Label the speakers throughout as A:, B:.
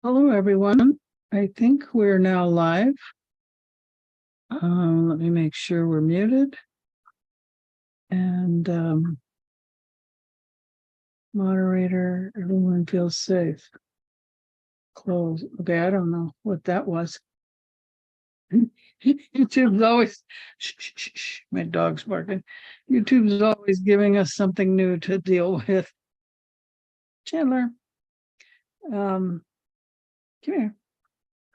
A: Hello, everyone. I think we're now live. Let me make sure we're muted. And moderator, everyone feels safe. Close. Okay, I don't know what that was. YouTube's always, shh, my dog's barking. YouTube's always giving us something new to deal with. Chandler, come here.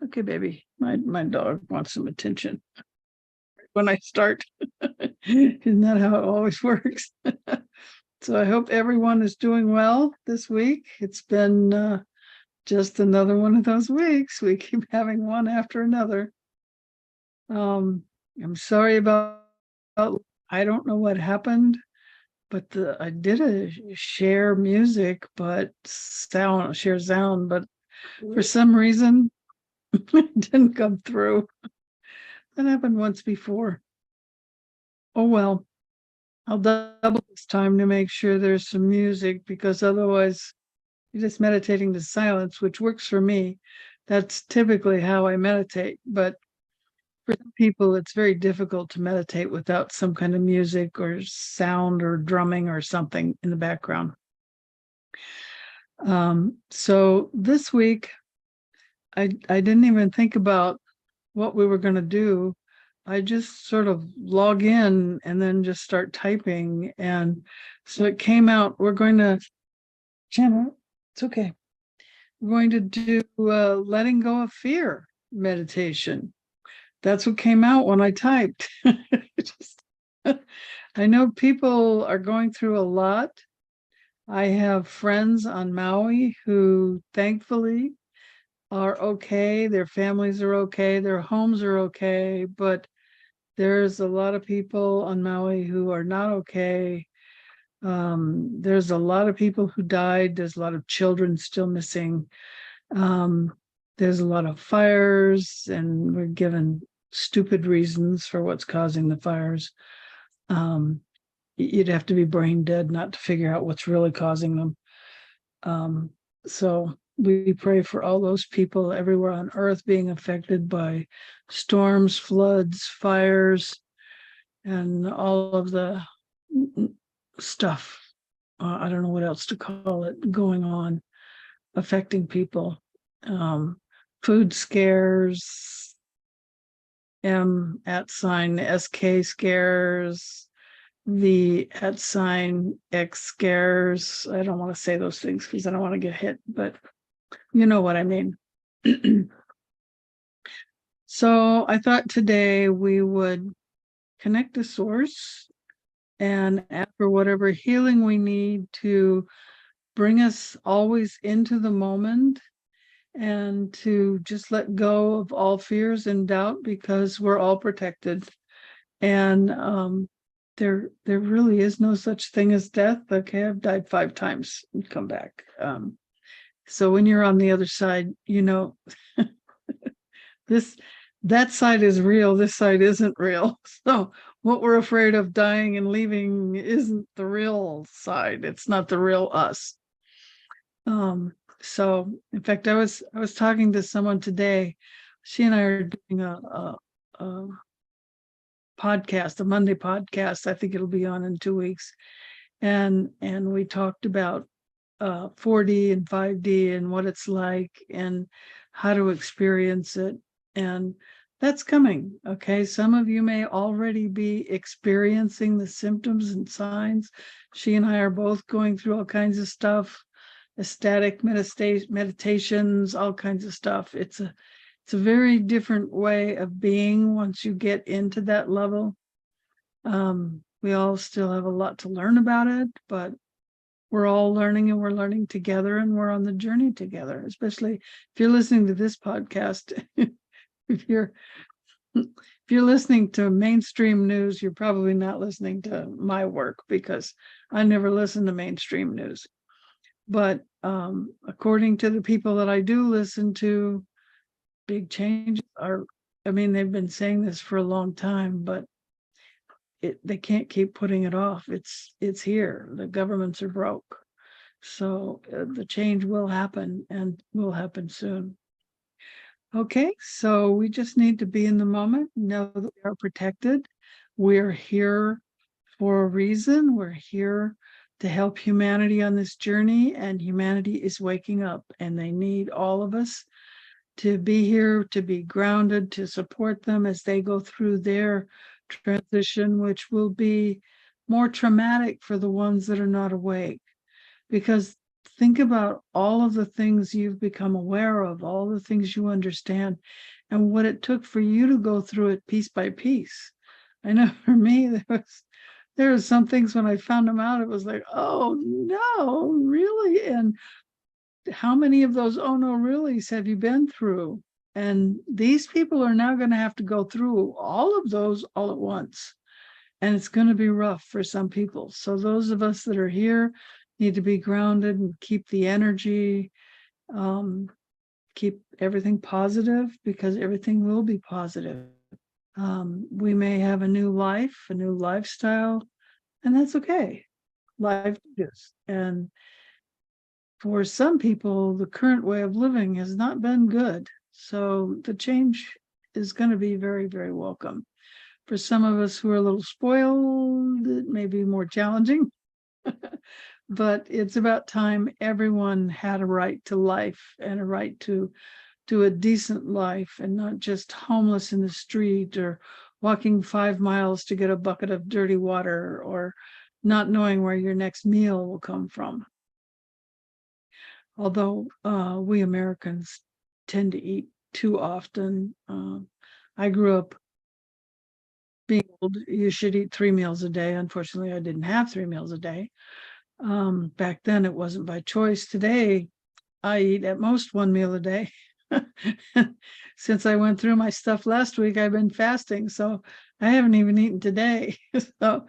A: Okay, baby. My dog wants some attention. When I start, isn't that how it always works? So I hope everyone is doing well this week. It's been just another one of those weeks. We keep having one after another. I'm sorry about, I don't know what happened, but I did a share music, but share sound, but for some reason it didn't come through. That happened once before. Oh well, I'll double this time to make sure there's some music, because otherwise you're just meditating to silence, which works for me. That's typically how I meditate. But for some people, it's very difficult to meditate without some kind of music or sound or drumming or something in the background. So this week, I didn't even think about what we were going to do. I just sort of log in and then just start typing. And so it came out, we're going to, Jenna, it's okay. We're going to do letting go of fear meditation. That's what came out when I typed. I know people are going through a lot. I have friends on Maui who thankfully are okay. Their families are okay. Their homes are okay. But there's a lot of people on Maui who are not okay. There's a lot of people who died. There's a lot of children still missing. There's a lot of fires, and we're given stupid reasons for what's causing the fires. You'd have to be brain dead not to figure out what's really causing them. So we pray for all those people everywhere on earth being affected by storms, floods, fires, and all of the stuff. I don't know what else to call it, going on, affecting people. Food scares, @SK scares, the @X scares. I don't want to say those things because I don't want to get hit, but you know what I mean. So I thought today we would connect to source and ask for whatever healing we need to bring us always into the moment, and to just let go of all fears and doubt, because we're all protected. And there really is no such thing as death. Okay, I've died 5 times and come back. So when you're on the other side, you know, that side is real, this side isn't real. So what we're afraid of, dying and leaving, isn't the real side. It's not the real us. So in fact, I was talking to someone today. She and I are doing a podcast, a Monday podcast. I think it'll be on in 2 weeks. And we talked about 4D and 5D and what it's like and how to experience it. And that's coming. Okay. Some of you may already be experiencing the symptoms and signs. She and I are both going through all kinds of stuff, ecstatic meditations, all kinds of stuff. It's a very different way of being once you get into that level. We all still have a lot to learn about it, but we're all learning, and we're learning together, and we're on the journey together, especially if you're listening to this podcast. if you're listening to mainstream news, you're probably not listening to my work, because I never listen to mainstream news. But according to the people that I do listen to, big changes are, I mean, they've been saying this for a long time, but they can't keep putting it off. It's here. The governments are broke. So the change will happen and will happen soon. Okay, so we just need to be in the moment, know that we are protected. We're here for a reason. We're here to help humanity on this journey, and humanity is waking up, and they need all of us to be here, to be grounded, to support them as they go through their transition, which will be more traumatic for the ones that are not awake. Because think about all of the things you've become aware of, all the things you understand, and what it took for you to go through it piece by piece. I know for me, there were some things when I found them out, it was like, oh no, really? And how many of those oh no reallys have you been through? And these people are now going to have to go through all of those all at once. And it's going to be rough for some people. So those of us that are here need to be grounded and keep the energy, keep everything positive, because everything will be positive. We may have a new life, a new lifestyle, and that's okay. Life is. And for some people, the current way of living has not been good. So the change is going to be very, very welcome. For some of us who are a little spoiled, it may be more challenging, but it's about time everyone had a right to life and a right to a decent life, and not just homeless in the street or walking 5 miles to get a bucket of dirty water, or not knowing where your next meal will come from. Although we Americans tend to eat too often. I grew up being told you should eat 3 meals a day. Unfortunately, I didn't have 3 meals a day. Back then, it wasn't by choice. Today, I eat at most 1 meal a day. Since I went through my stuff last week, I've been fasting, so I haven't even eaten today. So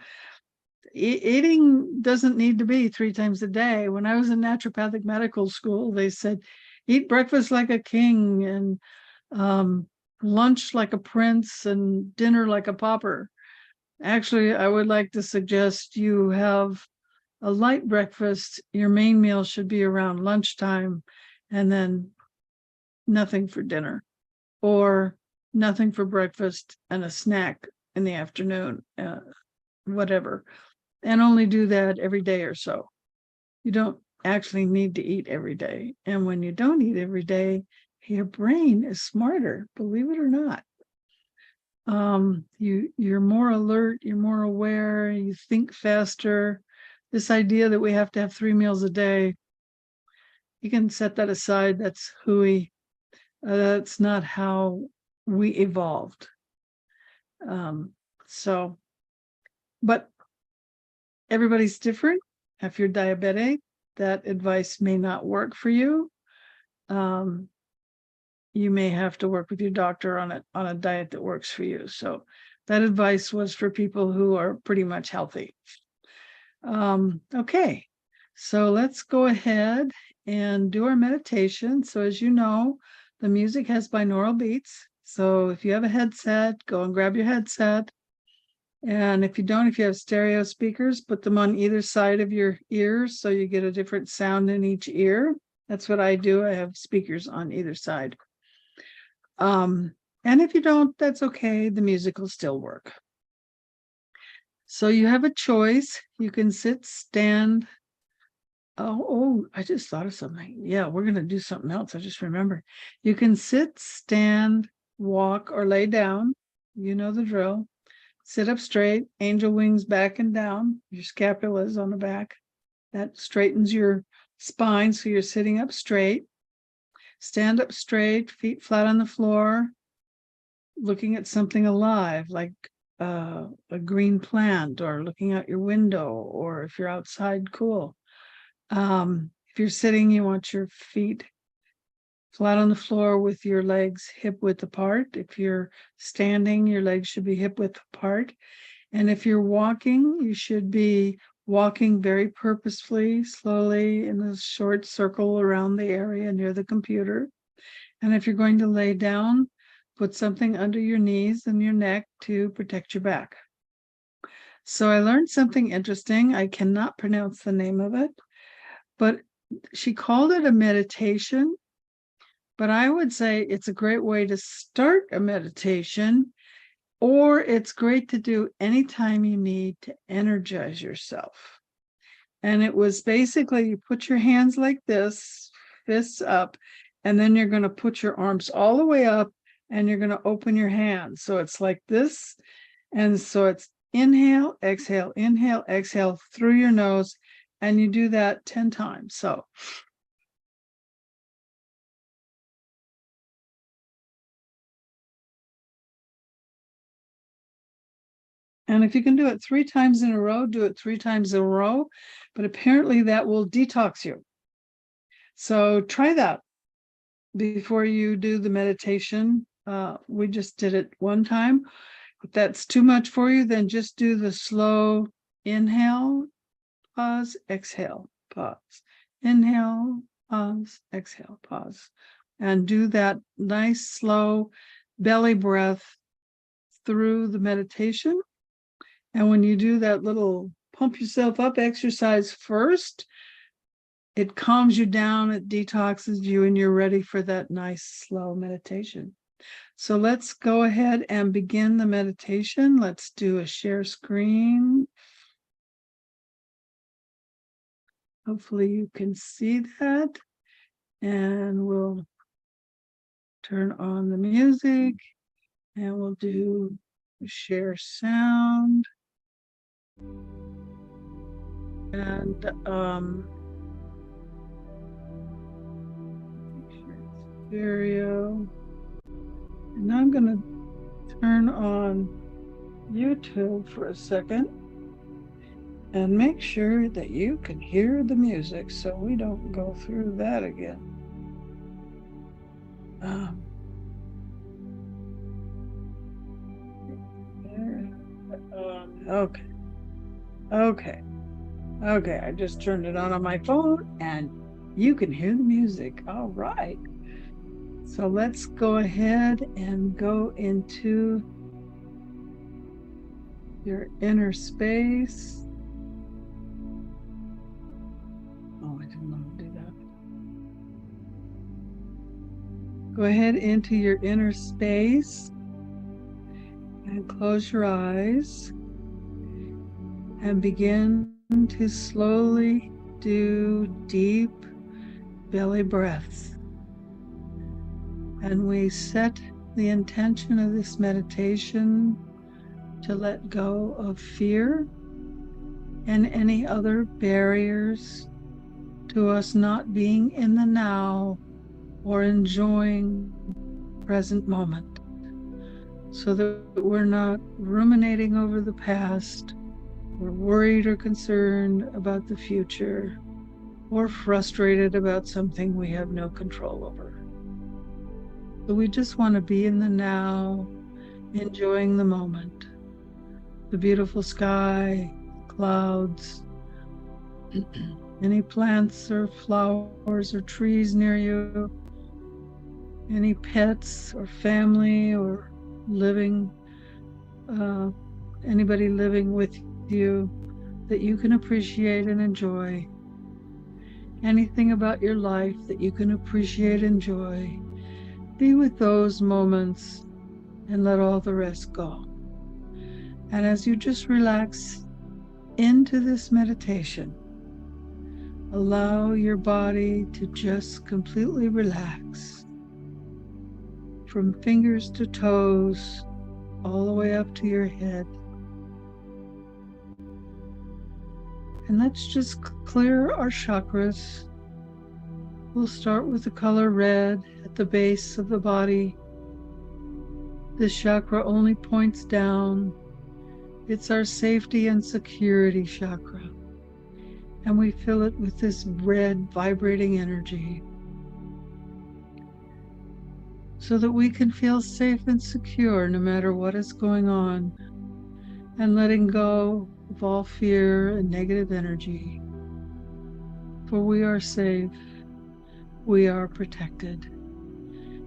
A: eating doesn't need to be 3 times a day. When I was in naturopathic medical school, they said, eat breakfast like a king, and lunch like a prince, and dinner like a pauper. Actually, I would like to suggest you have a light breakfast. Your main meal should be around lunchtime, and then nothing for dinner, or nothing for breakfast and a snack in the afternoon, whatever. And only do that every day or so. You don't actually need to eat every day. And when you don't eat every day, your brain is smarter, believe it or not. You're more alert, you're more aware, you think faster. This idea that we have to have 3 meals a day, you can set that aside. That's hooey. That's not how we evolved. But everybody's different. If you're diabetic, that advice may not work for you. You may have to work with your doctor on a diet that works for you. So that advice was for people who are pretty much healthy. Okay, so let's go ahead and do our meditation. So as you know, the music has binaural beats. So if you have a headset, go and grab your headset. And if you don't, if you have stereo speakers, put them on either side of your ears so you get a different sound in each ear. That's what I do. I have speakers on either side. And if you don't, that's okay. The music will still work. So you have a choice. You can sit, stand. Oh, I just thought of something. Yeah, we're going to do something else. I just remembered. You can sit, stand, walk, or lay down. You know the drill. Sit up straight, angel wings back and down. Your scapula is on the back. That straightens your spine, so you're sitting up straight. Stand up straight, feet flat on the floor, looking at something alive, like a green plant, or looking out your window, or if you're outside, cool. If you're sitting, you want your feet flat on the floor with your legs hip width apart. If you're standing, your legs should be hip width apart. And if you're walking, you should be walking very purposefully, slowly, in a short circle around the area near the computer. And if you're going to lay down, put something under your knees and your neck to protect your back. So I learned something interesting. I cannot pronounce the name of it. But she called it a meditation, but I would say it's a great way to start a meditation, or it's great to do anytime you need to energize yourself. And it was basically, you put your hands like this, fists up, and then you're going to put your arms all the way up and you're going to open your hands. So it's like this. And so it's inhale, exhale through your nose. And you do that 10 times. So and if you can do it 3 times in a row, do it 3 times in a row. But apparently that will detox you. So try that before you do the meditation. We just did it one time. If that's too much for you, then just do the slow inhale, pause, exhale, pause. Inhale, pause, exhale, pause. And do that nice, slow belly breath through the meditation. And when you do that little pump yourself up exercise first, it calms you down, it detoxes you, and you're ready for that nice, slow meditation. So let's go ahead and begin the meditation. Let's do a share screen. Hopefully you can see that. And we'll turn on the music and we'll do share sound. And stereo. And now I'm going to turn on YouTube for a second and make sure that you can hear the music so we don't go through that again. Okay, I just turned it on my phone and you can hear the music. All right. So let's go ahead and go into your inner space. Oh, I didn't want to do that. Go ahead into your inner space and close your eyes and begin to slowly do deep belly breaths. And we set the intention of this meditation to let go of fear and any other barriers to us not being in the now or enjoying the present moment, so that we're not ruminating over the past, or worried or concerned about the future, or frustrated about something we have no control over. So we just want to be in the now, enjoying the moment, the beautiful sky, clouds, any plants or flowers or trees near you, any pets or family or living, anybody living with you that you can appreciate and enjoy. Anything about your life that you can appreciate and enjoy. Be with those moments and let all the rest go. And as you just relax into this meditation, allow your body to just completely relax from fingers to toes, all the way up to your head. And let's just clear our chakras. We'll start with the color red at the base of the body. This chakra only points down. It's our safety and security chakra. And we fill it with this red vibrating energy so that we can feel safe and secure no matter what is going on, and letting go of all fear and negative energy. For we are safe, we are protected,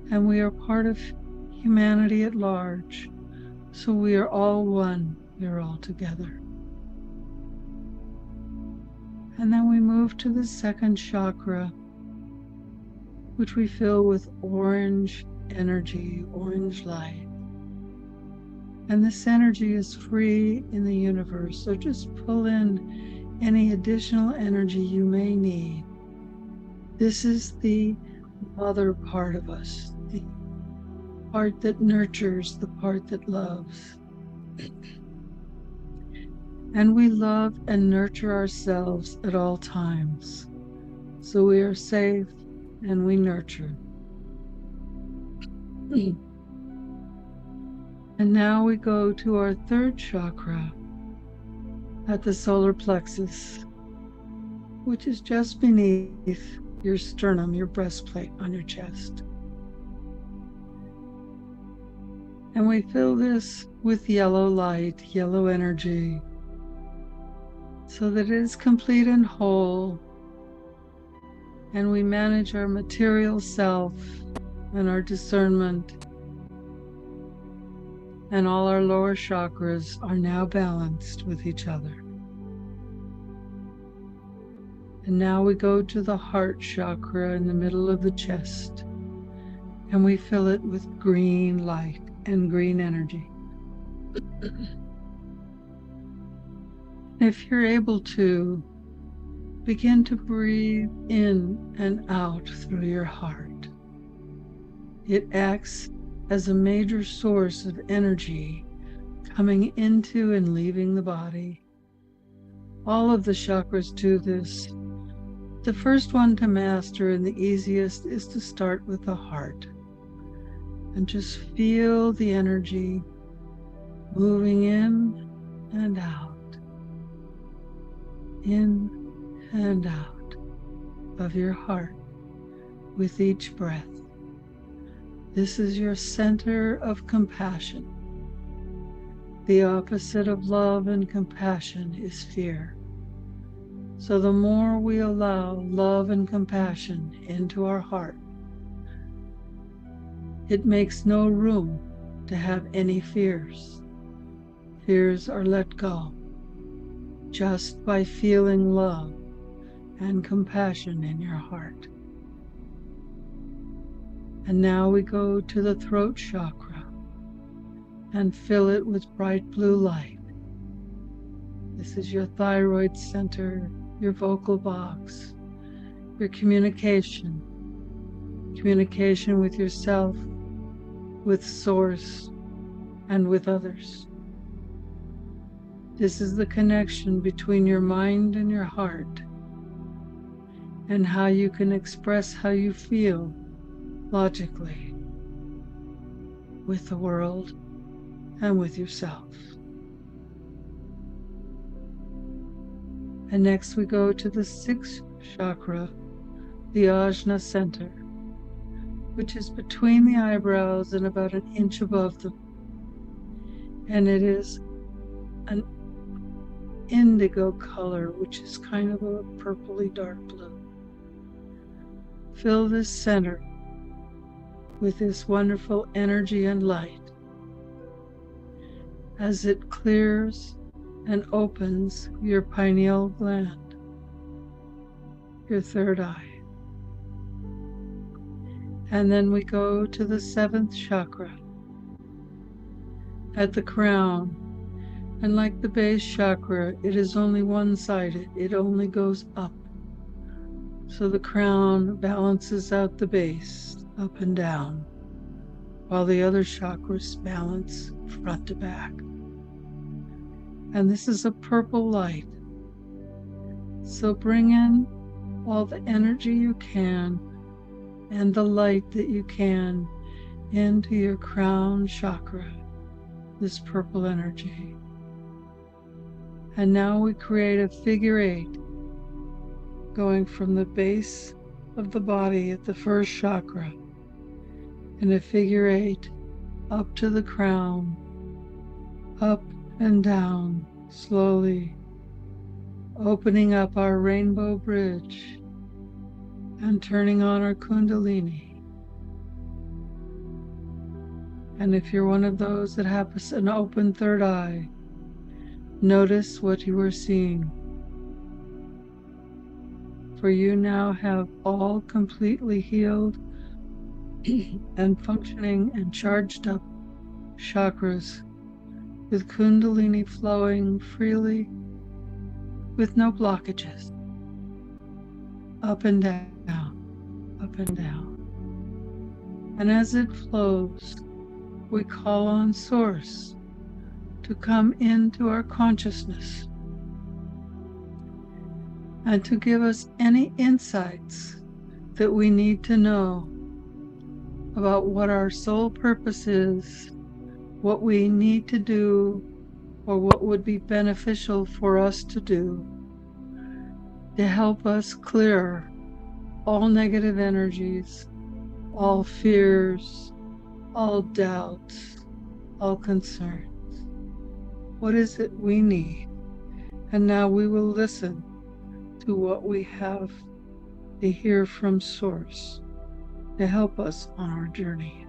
A: and we are part of humanity at large. So we are all one, we are all together. And then we move to the second chakra, which we fill with orange energy, orange light. And this energy is free in the universe, so just pull in any additional energy you may need. This is the mother part of us, the part that nurtures, the part that loves. And we love and nurture ourselves at all times. So we are safe and we nurture. And now we go to our third chakra at the solar plexus, which is just beneath your sternum, your breastplate on your chest. And we fill this with yellow light, yellow energy, so that it is complete and whole, and we manage our material self and our discernment, and all our lower chakras are now balanced with each other. And now we go to the heart chakra in the middle of the chest, and we fill it with green light and green energy. If you're able to, begin to breathe in and out through your heart. It acts as a major source of energy coming into and leaving the body. All of the chakras do this. The first one to master and the easiest is to start with the heart and just feel the energy moving in and out, in and out of your heart with each breath. This is your center of compassion. The opposite of love and compassion is fear. So the more we allow love and compassion into our heart, it makes no room to have any fears. Fears are let go just by feeling love and compassion in your heart. And now we go to the throat chakra and fill it with bright blue light. This is your thyroid center, your vocal box, your communication with yourself, with Source, and with others. This is the connection between your mind and your heart, and how you can express how you feel logically with the world and with yourself. And next we go to the sixth chakra, the Ajna center, which is between the eyebrows and about an inch above them. And it is an indigo color, which is kind of a purpley dark blue. Fill this center with this wonderful energy and light as it clears and opens your pineal gland, your third eye. And then we go to the seventh chakra at the crown. And like the base chakra, it is only one-sided. It only goes up. So the crown balances out the base, up and down, while the other chakras balance front to back. And this is a purple light. So bring in all the energy you can and the light that you can into your crown chakra, this purple energy. And now we create a figure 8, going from the base of the body at the first chakra, and a figure 8 up to the crown, up and down slowly, opening up our rainbow bridge and turning on our Kundalini. And if you're one of those that has an open third eye, notice what you are seeing. for you now have all completely healed and functioning and charged up chakras with Kundalini flowing freely with no blockages. Up and down, up and down. And as it flows, we call on Source to come into our consciousness and to give us any insights that we need to know about what our sole purpose is, what we need to do, or what would be beneficial for us to do to help us clear all negative energies, all fears, all doubts, all concerns. What is it we need? And now we will listen to what we have to hear from Source to help us on our journey.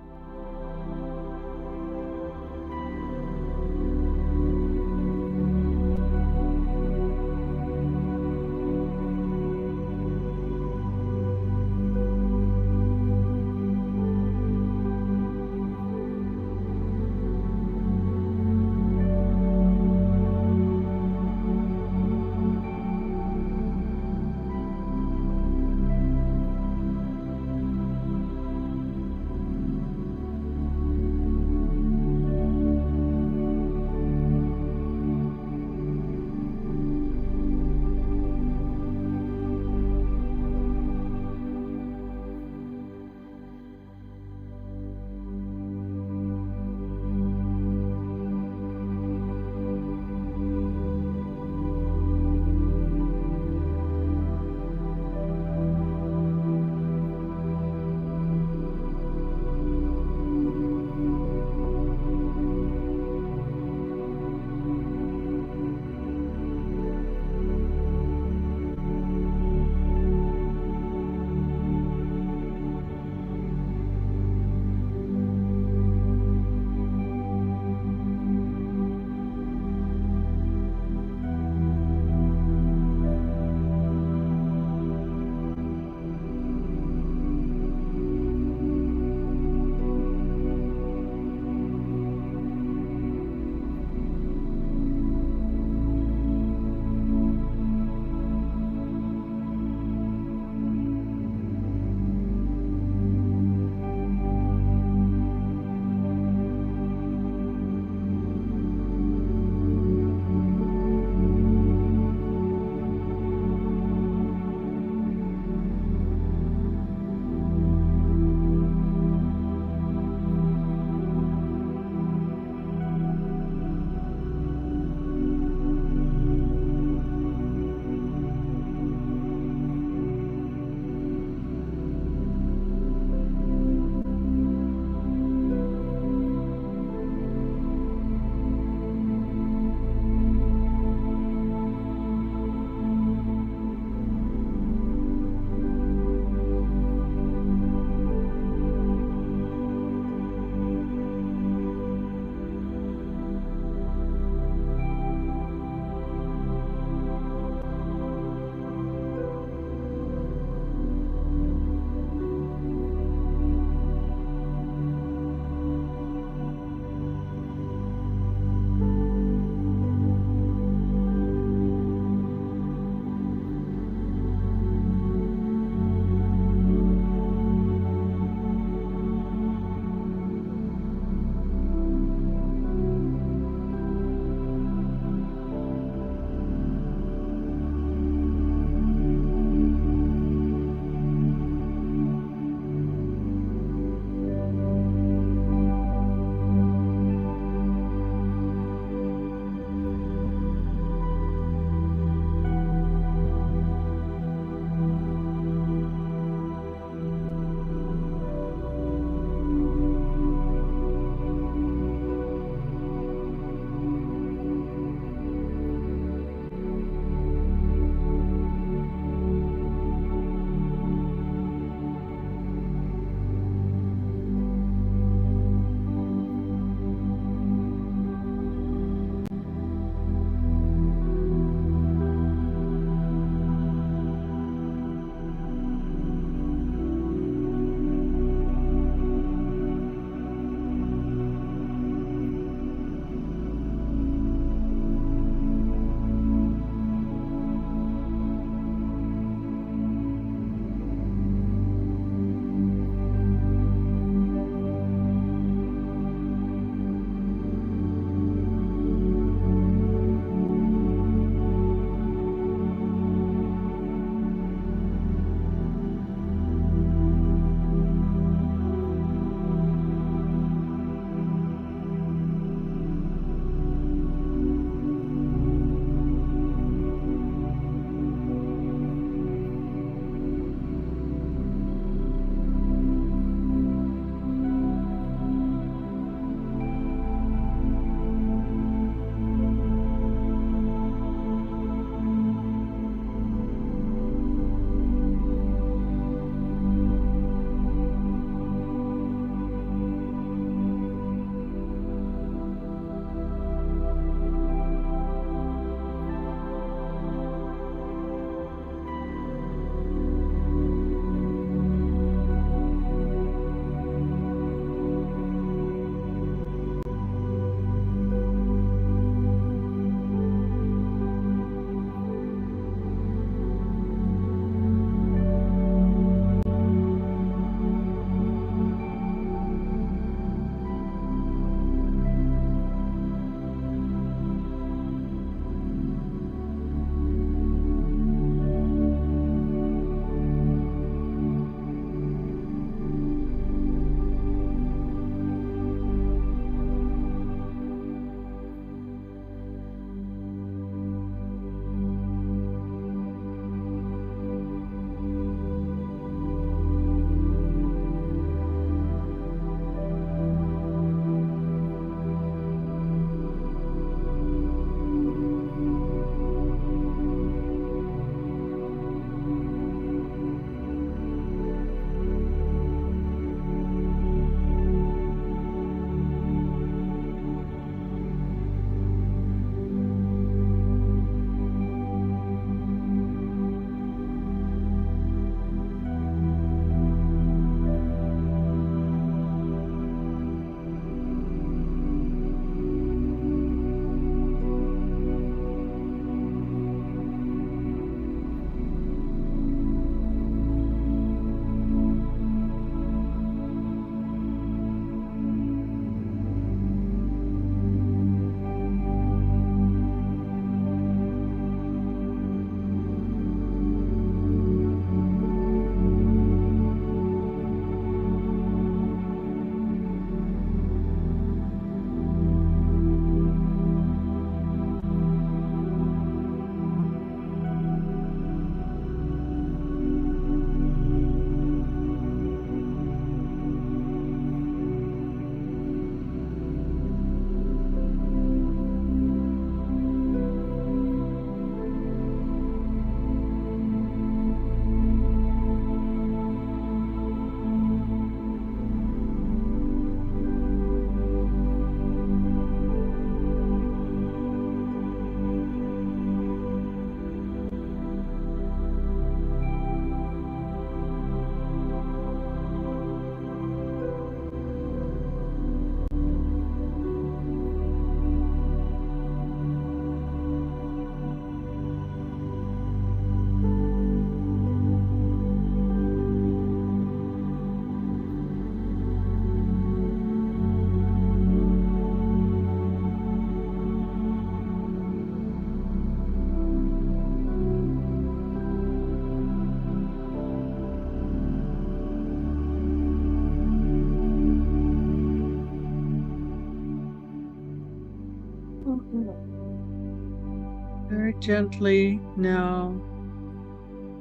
A: gently now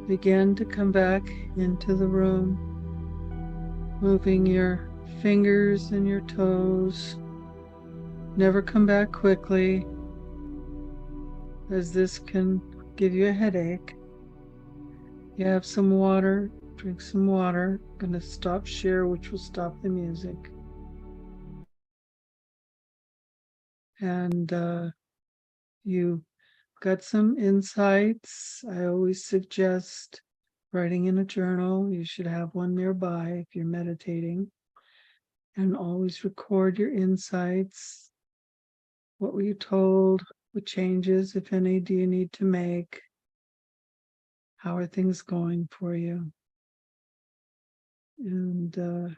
A: begin to come back into the room, moving your fingers and your toes. Never come back quickly, as this can give you a headache. You have some water, drink some water. I'm going to stop share, which will stop the music. And you got some insights. I always suggest writing in a journal. You should have one nearby if you're meditating. And always record your insights. What were you told? What changes, if any, do you need to make? How are things going for you? And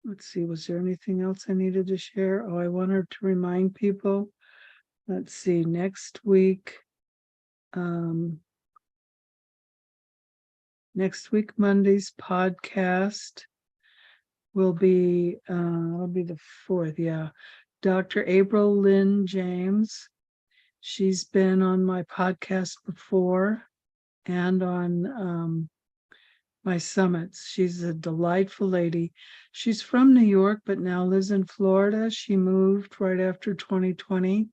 A: let's see, was there anything else I needed to share? Oh, I wanted to remind people. Let's see, next week, Monday's podcast will be, it'll be the 4th, yeah. Dr. April Lynn James. She's been on my podcast before and on my summits. She's a delightful lady. She's from New York, but now lives in Florida. She moved right after 2020.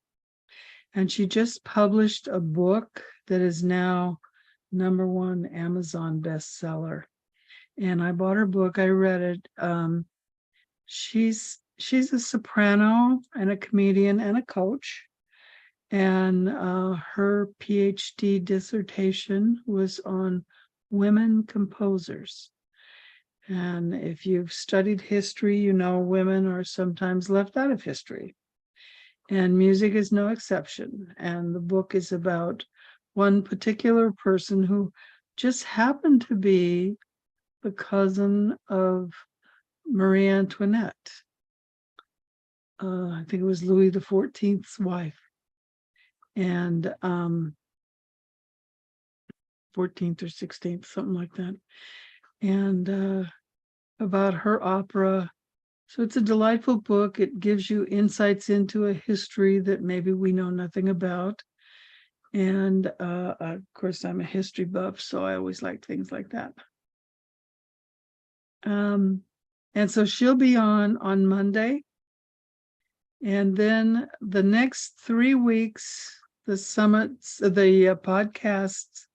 A: And she just published a book that is now #1 Amazon bestseller. And I bought her book. I read it. She's a soprano and a comedian and a coach. And her PhD dissertation was on women composers. And if you've studied history, you know women are sometimes left out of history. And music is no exception. And the book is about one particular person who just happened to be the cousin of Marie Antoinette. I think it was Louis XIV's wife. And 14th or 16th, something like that. And about her opera. So it's a delightful book. It gives you insights into a history that maybe we know nothing about. And of course, I'm a history buff, so I always like things like that. And so she'll be on Monday. And then the next 3 weeks, the summits, the podcasts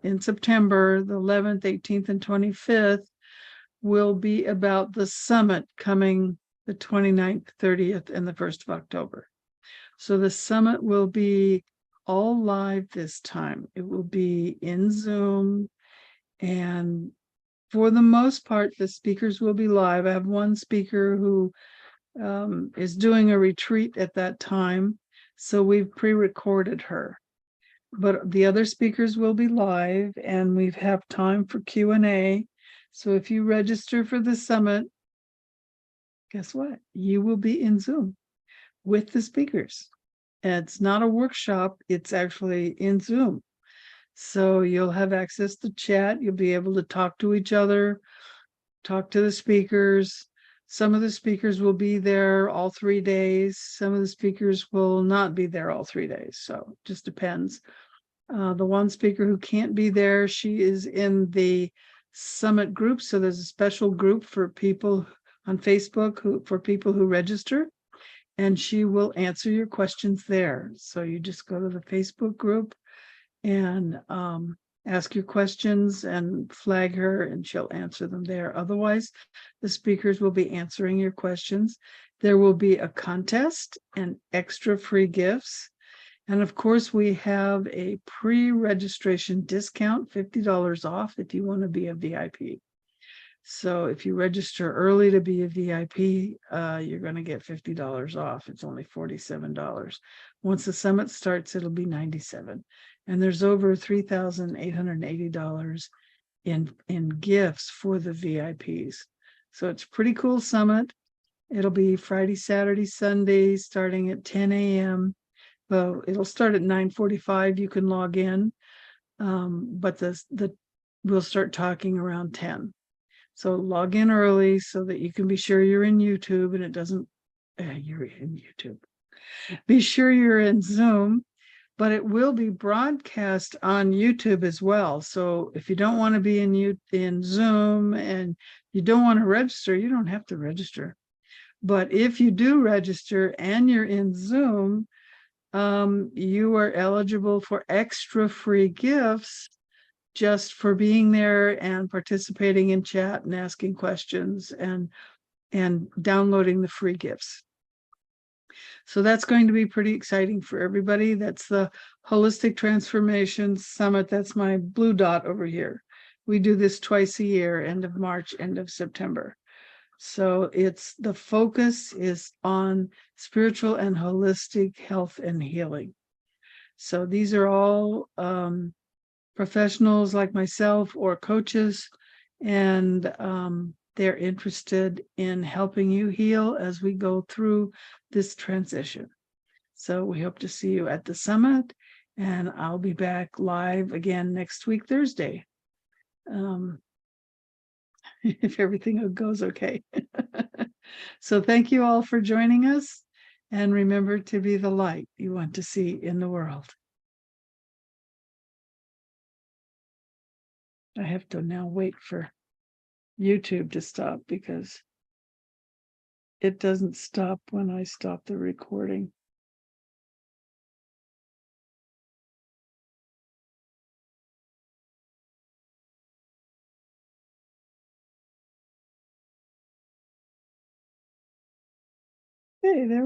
A: in September, the 11th, 18th, and 25th, will be about the summit coming the 29th, 30th, and the 1st of October. So the summit will be all live this time. It will be in Zoom, and for the most part, the speakers will be live. I have one speaker who is doing a retreat at that time, so we've pre-recorded her. But the other speakers will be live, and we have time for Q&A. So if you register for the summit, guess what? You will be in Zoom with the speakers. And it's not a workshop, it's actually in Zoom. So you'll have access to chat, you'll be able to talk to each other, talk to the speakers. Some of the speakers will be there all 3 days. Some of the speakers will not be there all 3 days. So it just depends. The one speaker who can't be there, she is in the summit group. So there's a special group for people on Facebook for people who register, and she will answer your questions there. So you just go to the Facebook group and ask your questions and flag her, and she'll answer them there. Otherwise, the speakers will be answering your questions. There will be a contest and extra free gifts. And of course, we have a pre-registration discount, $50 off if you want to be a VIP. So if you register early to be a VIP, you're going to get $50 off. It's only $47. Once the summit starts, it'll be $97. And there's over $3,880 in gifts for the VIPs. So it's a pretty cool summit. It'll be Friday, Saturday, Sunday, starting at 10 a.m. Well, it'll start at 9:45. You can log in, but we'll start talking around 10. So log in early so that you can be sure you're in YouTube and it doesn't. You're in YouTube. Be sure you're in Zoom, but it will be broadcast on YouTube as well. So if you don't want to be in Zoom and you don't want to register, you don't have to register. But if you do register and you're in Zoom, you are eligible for extra free gifts just for being there and participating in chat and asking questions and downloading the free gifts. So that's going to be pretty exciting for everybody. That's the Holistic Transformation Summit. That's my blue dot over here. We do this twice a year, end of March, end of September. So the focus is on spiritual and holistic health and healing. So these are all professionals like myself or coaches, and they're interested in helping you heal as we go through this transition. So we hope to see you at the summit, and I'll be back live again next week, Thursday. If everything goes okay. So thank you all for joining us, and remember to be the light you want to see in the world. I have to now wait for YouTube to stop because it doesn't stop when I stop the recording. Hey, there